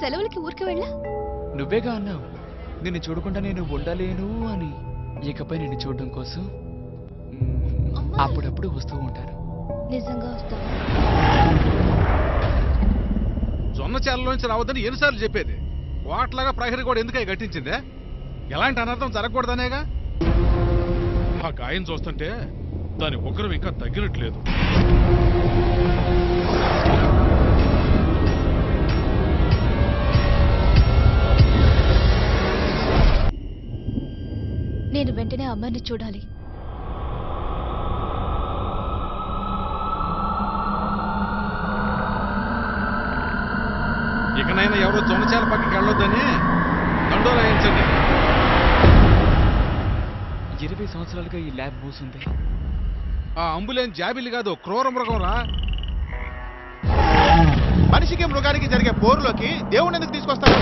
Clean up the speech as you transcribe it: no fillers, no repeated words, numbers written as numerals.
సెలవులకి ఊరికి వెళ్ళా? నువ్వేగా అన్నావు నిన్ను చూడకుండా నేను ఉండలేను అని. ఇకపై నిన్ను చూడడం కోసం అప్పుడప్పుడు వస్తూ ఉంటాను. నిజంగా వస్తావా? జొన్న చేలలోంచి రావద్దని ఎన్నిసార్లు చెప్పేది? వాట్లాగా ప్రహరీ కూడా ఎందుకై గట్టించిందే? ఎలాంటి అనర్థం జరగకూడదనేగా. ఆ గాయం చూస్తుంటే దాని ఉగ్రం ఇంకా తగ్గినట్లేదు. నేను వెంటనే అమ్మాయిని చూడాలి. ఇకనైనా ఎవరో జొన్నచేల పక్కకి వెళ్ళొద్దని దండోలు వేయించండి. 20 సంవత్సరాలుగా ఈ ల్యాబ్ మూసింది. ఆ అంబులెన్స్ జాబిల్లి కాదు, క్రూర మృగం రా. మనిషికి మృగానికి జరిగే పోరులోకి దేవుణ్ణి ఎందుకు తీసుకొస్తారు?